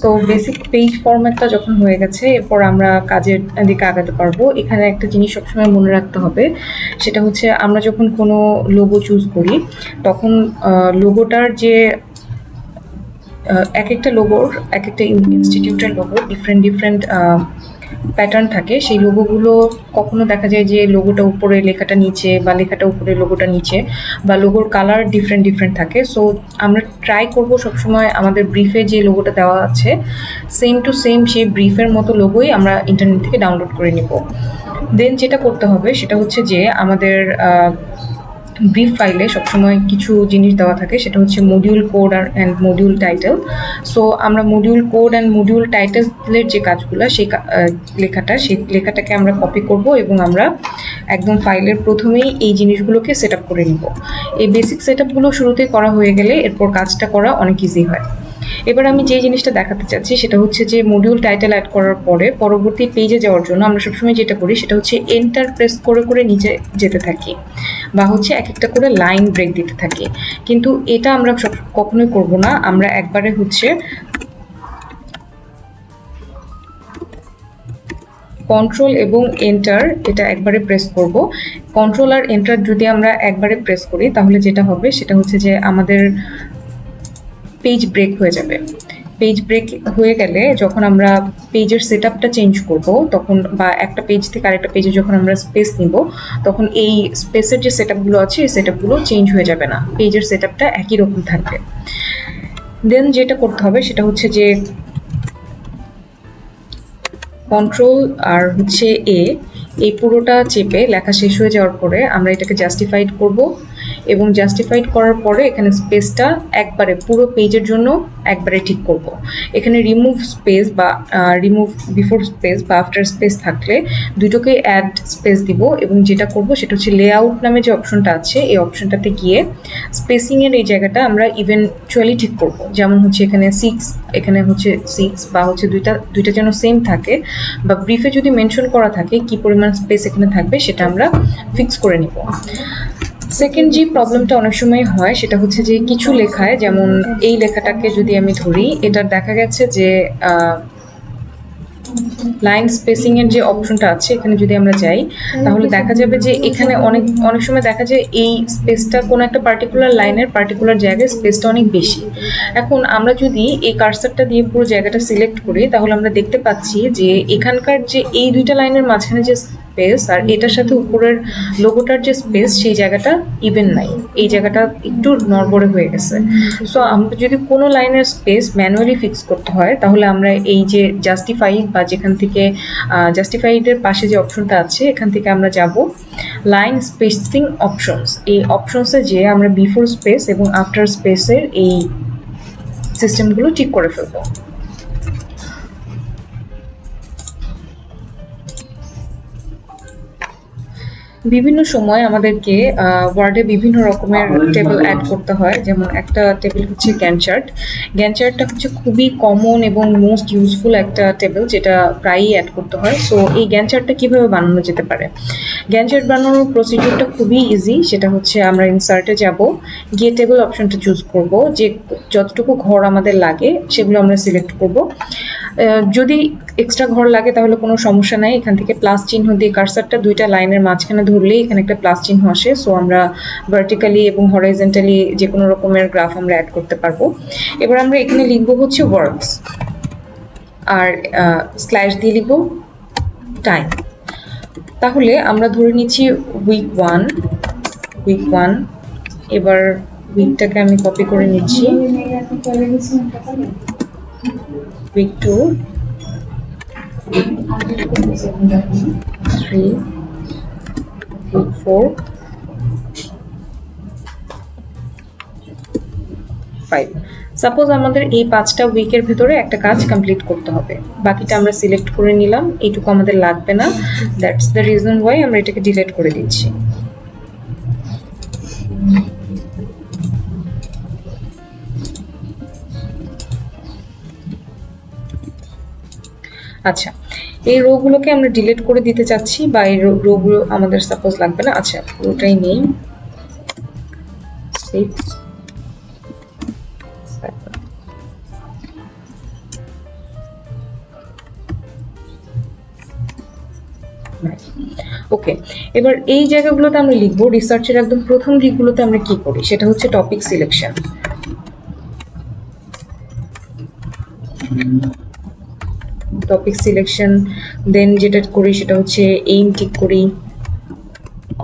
So basic page ফরম্যাটটা যখন হয়ে গেছে, এরপর আমরা কাজের দিকে আগাতে পারবো। এখানে একটা জিনিস সবসময় মনে রাখতে হবে, সেটা হচ্ছে আমরা যখন কোনো লোগো চুজ করি তখন লোগোটার যে এক একটা লোগোর, এক একটা ইনস্টিটিউটের লোগো ডিফারেন্ট প্যাটার্ন থাকে। সেই লোগোগুলো কখনো দেখা যায় যে লোগোটা উপরে লেখাটা নিচে, বা লেখাটা উপরে লোগোটা নিচে, বা লোগোর কালার ডিফারেন্ট থাকে। সো আমরা ট্রাই করব সবসময় আমাদের ব্রিফে যে লোগোটা দেওয়া আছে সেম টু সেম সেই ব্রিফের মতো লোগোই আমরা ইন্টারনেট থেকে ডাউনলোড করে নিব। দেন যেটা করতে হবে সেটা হচ্ছে যে আমাদের ব্রিফ ফাইলে সবসময় কিছু জিনিস দেওয়া থাকে, সেটা হচ্ছে module code and module title. So আমরা মডিউল কোড অ্যান্ড মডিউল টাইটেলের যে কাজগুলো, সেই লেখাটাকে আমরা কপি করব এবং আমরা একদম ফাইলের প্রথমেই এই জিনিসগুলোকে সেট আপ করে নিব। এই বেসিক সেট আপগুলো শুরুতেই করা হয়ে গেলে এরপর কাজটা করা অনেক ইজি হয়। এবার আমি যে জিনিসটা দেখাতে চাচ্ছি সেটা হচ্ছে যে মডিউল টাইটেল অ্যাড করার পরে পরবর্তী পেজে যাওয়ার জন্য আমরা সবসময় যেটা করি সেটা হচ্ছে এন্টার প্রেস করে করে নিচে যেতে থাকি, বা হচ্ছে এক একটা করে লাইন ব্রেক দিতে থাকি। কিন্তু এটা আমরা কখনোই করব না। আমরা একবারে হচ্ছে কন্ট্রোল এবং এন্টার এটা একবারে প্রেস করব। কন্ট্রোল আর এন্টার যদি আমরা একবারে প্রেস করি তাহলে যেটা হবে সেটা হচ্ছে যে আমাদের পেজ ব্রেক হয়ে যাবে। পেজ ব্রেক হয়ে গেলে যখন আমরা পেজের সেট আপটা চেঞ্জ করব তখন, বা একটা পেজ থেকে আরেকটা পেজে যখন আমরা স্পেস নিব, তখন এই স্পেসের যে সেট আপগুলো আছে এই সেট আপগুলো চেঞ্জ হয়ে যাবে না, পেজের সেট আপটা একই রকম থাকবে। দেন যেটা করতে হবে সেটা হচ্ছে যে কন্ট্রোল আর হচ্ছে এই পুরোটা চেপে লেখা শেষ হয়ে যাওয়ার পরে আমরা এটাকে জাস্টিফাইড করব, এবং জাস্টিফাইড করার পরে এখানে স্পেসটা একবারে পুরো পেজের জন্য একবারে ঠিক করব। এখানে রিমুভ স্পেস বা রিমুভ বিফোর স্পেস বা আফটার স্পেস থাকলে দুটোকে অ্যাড স্পেস দিব, এবং যেটা করব সেটা হচ্ছে লেআউট নামে যে অপশনটা আছে এই অপশনটাতে গিয়ে স্পেসিংয়ের এই জায়গাটা আমরা ইভেনচুয়ালি ঠিক করব। যেমন হচ্ছে এখানে 6, এখানে হচ্ছে 6, বা হচ্ছে দুইটা যেন সেম থাকে, বা ব্রিফে যদি মেনশন করা থাকে কি পরিমাণ স্পেস এখানে থাকবে সেটা আমরা ফিক্স করে নিব। সেকেন্ড যে প্রবলেমটা অনেক সময় হয় সেটা হচ্ছে যে কিছু লেখায়, যেমন এই লেখাটাকে যদি আমি ধরি, এটা দেখা গেছে যে লাইন স্পেসিং এর যে অপশনটা আছে এখানে যদি আমরা যাই তাহলে দেখা যাবে যে এখানে অনেক সময় দেখা যায় এই স্পেসটা কোনো একটা পার্টিকুলার লাইনের পার্টিকুলার জায়গায় স্পেসটা অনেক বেশি। এখন আমরা যদি এই কার্সারটা দিয়ে পুরো জায়গাটা সিলেক্ট করি তাহলে আমরা দেখতে পাচ্ছি যে এখানকার যে এই দুইটা লাইনের মাঝখানে যে স্পেস আর এটার সাথে উপরের লোগোটার যে স্পেস সেই জায়গাটা ইভেন নাই, এই জায়গাটা একটু নড়বড়ে হয়ে গেছে। সো আমরা যদি কোনো লাইনের স্পেস ম্যানুয়ালি ফিক্স করতে হয় তাহলে আমরা এই যে জাস্টিফাইড, বা যেখান থেকে জাস্টিফাইডের পাশে যে অপশনটা আছে এখান থেকে আমরা যাব লাইন স্পেসিং অপশনস। এই অপশনসে যেয়ে আমরা বিফোর স্পেস এবং আফটার স্পেসের এই সিস্টেমগুলো ঠিক করে ফেলবো। বিভিন্ন সময় আমাদেরকে ওয়ার্ডে বিভিন্ন রকমের টেবিল অ্যাড করতে হয়। যেমন একটা টেবিল হচ্ছে গ্যান্ট চার্ট। গ্যান্ট চার্টটা হচ্ছে খুবই কমন এবং মোস্ট ইউজফুল একটা টেবিল যেটা প্রায়ই অ্যাড করতে হয়। সো এই গ্যান্ট চার্টটা কীভাবে বানানো যেতে পারে? গ্যান্ট চার্ট বানানোর প্রসিডিউরটা খুবই ইজি। সেটা হচ্ছে আমরা ইনসার্টে যাব, গিয়ে টেবিল অপশনটা চুজ করব, যে যতটুকু ঘর আমাদের লাগে সেগুলো আমরা সিলেক্ট করব। যদি এক্সট্রা ঘর লাগে তাহলে কোনো সমস্যা নাই, এখান থেকে প্লাস চিহ্ন দিয়ে কার্সারটা দুইটা লাইনের মাঝখানে ধরলেই এখানে একটা প্লাস চিহ্ন আসে। সো আমরা ভার্টিক্যালি এবং হরাইজন্টালি যে কোনো রকমের গ্রাফ আমরা অ্যাড করতে পারবো। এবার আমরা এখানে লিখবো হচ্ছে ওয়ার্কস, আর স্ল্যাশ দিয়ে লিখবো টাইম। তাহলে আমরা ধরে নিচ্ছি উইক 1। এবার উইকটাকে আমি কপি করে নিচ্ছি, উইক 2, 3, উইক 4, 5। সাপোজ আমাদের এই 5টা উইকের ভিতরে একটা কাজ কমপ্লিট করতে হবে, বাকিটা আমরা সিলেক্ট করে নিলাম, এইটুকু আমাদের লাগবে না। দ্যাটস দ্য রিজন ওয়াই আমরা এটাকে ডিলিট করে দিচ্ছি। আচ্ছা, এই রোগুলোকে আমরা ডিলিট করে দিতে চাচ্ছি, বা এই রোগুলো আমাদের সাপোজ লাগবে না। আচ্ছা, পুরোটাই নেই। 6, 7, ওকে, এবার এই জায়গাগুলোতে আমরা লিখবো রিসার্চের একদম প্রথম দিকগুলোতে আমরা কি করি, সেটা হচ্ছে টপিক সিলেকশন। টপিক সিলেকশন, দেন যেটা করি সেটা হচ্ছে এইম ঠিক করি,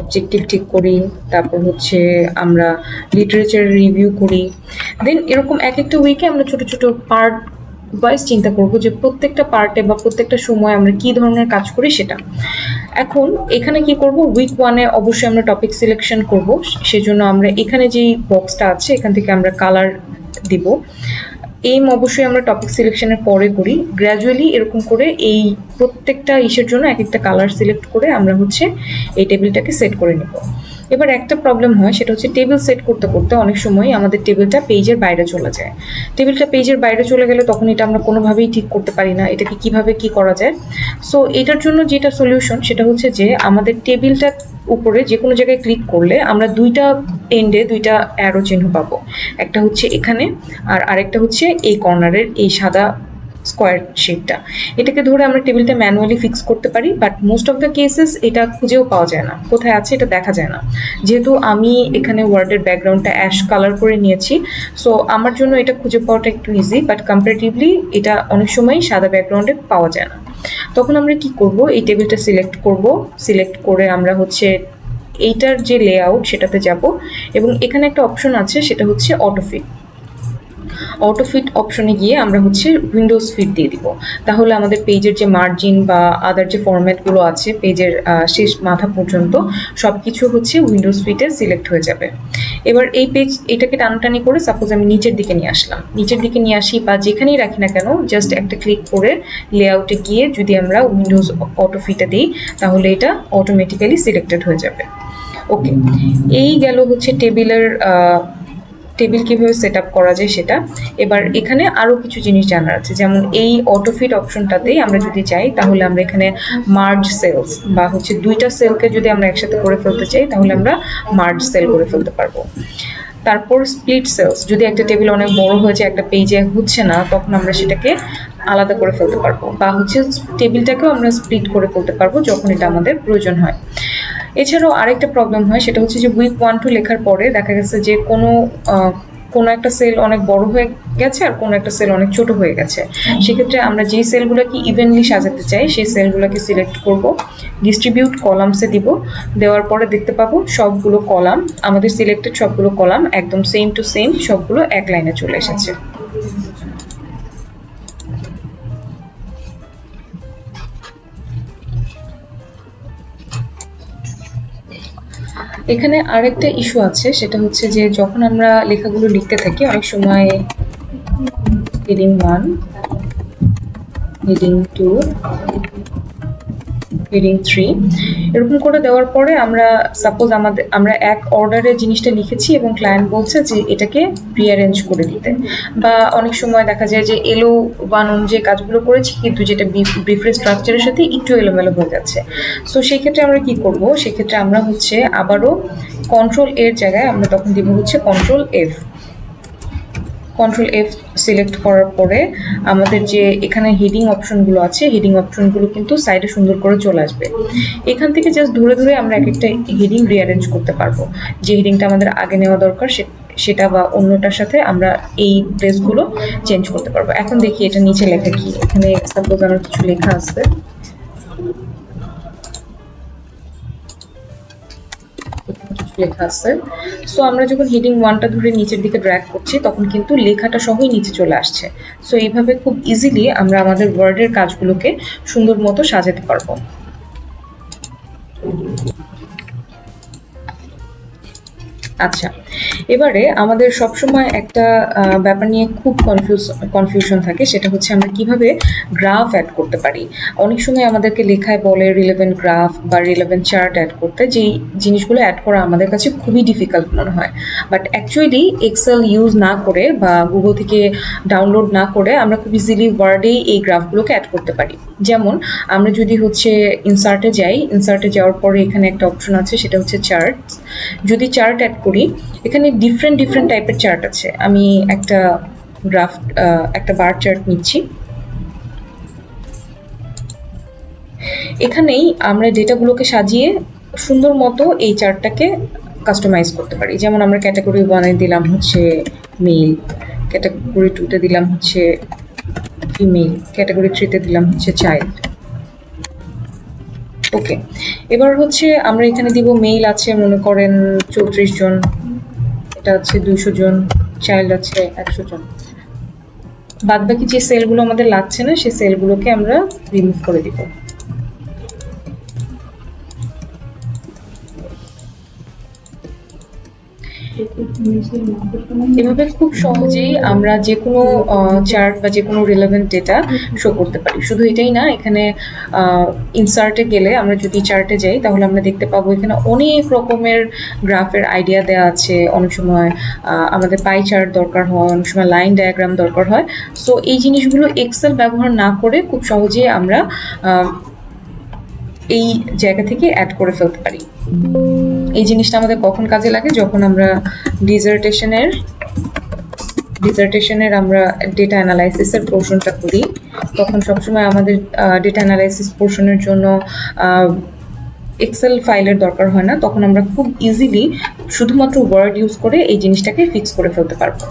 অবজেক্টিভ ঠিক করি, তারপর হচ্ছে আমরা লিটারেচার রিভিউ করি। দেন এরকম এক একটা উইকে আমরা ছোট ছোট পার্ট ওয়াইজ চিন্তা করব যে প্রত্যেকটা পার্টে বা প্রত্যেকটা সময় আমরা কি ধরনের কাজ করি সেটা। এখন এখানে কি করব, উইক 1-এ অবশ্যই আমরা টপিক সিলেকশন করব, সেজন্য আমরা এখানে যেই বক্সটা আছে এখান থেকে আমরা কালার দিব। এইম অবশ্যই আমরা টপিক সিলেকশনের পরে করি, গ্র্যাজুয়ালি এরকম করে এই প্রত্যেকটা ইসের জন্য এক একটা কালার সিলেক্ট করে আমরা হচ্ছে এই টেবিলটাকে সেট করে নেব। এবার একটা প্রবলেম হয়, সেটা হচ্ছে টেবিল সেট করতে করতে অনেক সময় আমাদের টেবিলটা পেজের বাইরে চলে যায়। টেবিলটা পেজের বাইরে চলে গেলে তখন এটা আমরা কোনোভাবেই ঠিক করতে পারি না, এটাকে কিভাবে কি করা যায়। সো এটার জন্য যেটা সলিউশন সেটা হচ্ছে যে আমাদের টেবিলটা উপরে যে কোনো জায়গায় ক্লিক করলে আমরা দুইটা এন্ডে দুইটা অ্যারো চিহ্ন পাবো, একটা হচ্ছে এখানে আর আরেকটা হচ্ছে এই কর্নারের এই সাদা স্কোয়ার শেপটা। এটাকে ধরে আমরা টেবিলটা ম্যানুয়ালি ফিক্স করতে পারি, but most of the cases এটা খুঁজেও পাওয়া যায় না, কোথায় আছে এটা দেখা যায় না। যেহেতু আমি এখানে ওয়ার্ডের ব্যাকগ্রাউন্ডটা অ্যাশ কালার করে নিয়েছি, সো আমার জন্য এটা খুঁজে পাওয়াটা একটু ইজি, বাট কম্পারেটিভলি এটা অনেক সময় সাদা ব্যাকগ্রাউন্ডে পাওয়া যায় না। তখন আমরা কি করব, এই টেবিলটা সিলেক্ট করব, সিলেক্ট করে আমরা হচ্ছে এইটার যে লেআউট সেটাতে যাব এবং এখানে একটা অপশন আছে সেটা হচ্ছে অটোফিট। অটোফিট অপশনে গিয়ে আমরা হচ্ছে উইন্ডোজ ফিট দিয়ে দিব, তাহলে আমাদের পেজের যে মার্জিন বা আদার যে ফরম্যাটগুলো আছে পেজের শেষ মাথা পর্যন্ত সব কিছু হচ্ছে উইন্ডোজ ফিটে সিলেক্ট হয়ে যাবে। এবার এই পেজ এটাকে টানাটানি করে সাপোজ আমি নিচের দিকে নিয়ে আসলাম, নিচের দিকে নিয়ে আসি বা যেখানেই রাখি না কেন জাস্ট একটা ক্লিক করে লেআউটে গিয়ে যদি আমরা উইন্ডোজ অটোফিটে দিই তাহলে এটা অটোমেটিক্যালি সিলেক্টেড হয়ে যাবে। ওকে, এই গেল হচ্ছে টেবিল কিভাবে সেট আপ করা যায় সেটা। এবার এখানে আরো কিছু জিনিস জানার আছে, যেমন এই অটোফিট অপশনটাতেই আমরা যদি চাই তাহলে আমরা এখানে মার্জ সেলস বা হচ্ছে দুইটা সেলকে যদি আমরা একসাথে করে ফেলতে চাই তাহলে আমরা মার্জ সেল করে ফেলতে পারবো। তারপর স্প্লিট সেলস, যদি একটা টেবিল অনেক বড় হয়ে যায় একটা পেজে হচ্ছে না তখন আমরা সেটাকে আলাদা করে ফেলতে পারবো, বা হচ্ছে টেবিলটাকেও আমরা স্প্লিট করে ফেলতে পারবো যখন এটা আমাদের প্রয়োজন হয়। এছাড়াও আরেকটা প্রবলেম হয় সেটা হচ্ছে যে উইক 1-2 লেখার পরে দেখা গেছে যে কোনো একটা সেল অনেক বড় হয়ে গেছে আর কোনো একটা সেল অনেক ছোট হয়ে গেছে। সেক্ষেত্রে আমরা যেই সেলগুলোকে ইভেনলি সাজাতে চাই সেই সেলগুলোকে সিলেক্ট করব, ডিস্ট্রিবিউট কলামসে দিব, দেওয়ার পরে দেখতে পাবো সবগুলো কলাম আমাদের সিলেক্টেড সবগুলো কলাম একদম সেম টু সেম সবগুলো এক লাইনে চলে এসেছে। এখানে আরেকটা ইস্যু আছে সেটা হচ্ছে যে যখন আমরা লেখাগুলো লিখতে থাকি অনেক সময় হেডিং 1, হেডিং 2, হেডিং 3 এরকম করে দেওয়ার পরে আমরা সাপোজ আমরা এক অর্ডারে জিনিসটা লিখেছি এবং ক্লায়েন্ট বলছে যে এটাকে রিঅ্যারেঞ্জ করে দিতে, বা অনেক সময় দেখা যায় যে এলো ওয়ান অনুযায়ী কাজগুলো করেছি কিন্তু যেটা ব্রিফের স্ট্রাকচারের সাথে একটু এলোমেলো হয়ে যাচ্ছে। সো সেই ক্ষেত্রে আমরা কি করব, সেক্ষেত্রে আমরা হচ্ছে আবারও কন্ট্রোল এর জায়গায় আমরা তখন দিব হচ্ছে control F. Control F select করার পরে আমাদের যে এখানে হেডিং অপশনগুলো আছে হেডিং অপশনগুলো কিন্তু সাইডে সুন্দর করে চলে আসবে। এখান থেকে জাস্ট ধরে ধরে আমরা এক একটা হেডিং রিঅ্যারেঞ্জ করতে পারবো, যে হেডিংটা আমাদের আগে নেওয়া দরকার সেটা বা অন্যটার সাথে আমরা এই প্লেসগুলো চেঞ্জ করতে পারবো। এখন দেখি এটা নিচে লেখা কি, এখানে সাপোজ আমার কিছু লেখা আছে, লেখা আছে। সো আমরা যখন হেডিং 1টা ধরে নিচের দিকে ড্র্যাগ করছি তখন কিন্তু লেখাটা সহই নিচে চলে আসছে। সো এইভাবে খুব ইজিলি আমরা আমাদের ওয়ার্ডের কাজগুলোকে সুন্দর মতো সাজাতে পারবো। আচ্ছা, এবারে আমাদের সবসময় একটা ব্যাপার নিয়ে খুব কনফিউশন থাকে, সেটা হচ্ছে আমরা কিভাবে গ্রাফ অ্যাড করতে পারি। অনেক সময় আমাদেরকে লেখায় বলে রিলেভেন্ট গ্রাফ বা রিলেভেন্ট চার্ট অ্যাড করতে, যেই জিনিসগুলো অ্যাড করা আমাদের কাছে খুবই ডিফিকাল্ট মনে হয়, বাট অ্যাকচুয়ালি এক্সেল ইউজ না করে বা গুগল থেকে ডাউনলোড না করে আমরা খুব ইজিলি ওয়ার্ডেই এই গ্রাফগুলোকে অ্যাড করতে পারি। যেমন আমরা যদি হচ্ছে ইনসার্টে যাই, ইনসার্টে যাওয়ার পরে এখানে একটা অপশন আছে সেটা হচ্ছে চার্টস। যদি চার্ট অ্যাড করি এখানে ডিফারেন্ট টাইপের চার্ট আছে। আমি একটা একটা বার চার্ট নিচ্ছি। এখানেই আমরা ডেটাগুলোকে সাজিয়ে সুন্দর মতো এই চার্টটাকে কাস্টমাইজ করতে পারি। যেমন আমরা ক্যাটাগরি 1-এ দিলাম হচ্ছে মেল, ক্যাটাগরি 2-তে দিলাম হচ্ছে ফিমেল, ক্যাটাগরি 3-তে দিলাম হচ্ছে চাইল্ড। ওকে, এবার হচ্ছে আমরা এখানে দিব মেল আছে মনে করেন 34 জন, এটা হচ্ছে 200 জন, চাইল্ড আছে 100 জন। বাদবাকি যে সেলগুলো আমাদের লাগছে না সেই সেলগুলোকে আমরা রিমুভ করে দিব। এভাবে খুব সহজেই আমরা যে কোনো চার্ট বা যে কোনো রিলেভেন্ট ডেটা শো করতে পারি। শুধু এটাই না, এখানে ইনসার্টে গেলে আমরা যদি চার্টে যাই তাহলে আমরা দেখতে পাবো এখানে অনেক রকমের গ্রাফের আইডিয়া দেওয়া আছে। অনেক সময় আমাদের পাই চার্ট দরকার হয়, অনেক সময় লাইন ডায়াগ্রাম দরকার হয়। সো এই জিনিসগুলো এক্সেল ব্যবহার না করে খুব সহজেই আমরা এই জায়গা থেকে অ্যাড করে ফেলতে পারি। এই জিনিসটা আমাদের কখন কাজে লাগে? যখন আমরা ডিজার্টেশনের আমরা ডেটা অ্যানালাইসিসের পোর্শনটা করি, তখন সবসময় আমাদের ডেটা অ্যানালাইসিস পোর্শনের জন্য এক্সেল ফাইলের দরকার হয় না। তখন আমরা খুব ইজিলি শুধুমাত্র ওয়ার্ড ইউজ করে এই জিনিসটাকে ফিক্স করে ফেলতে পারবো।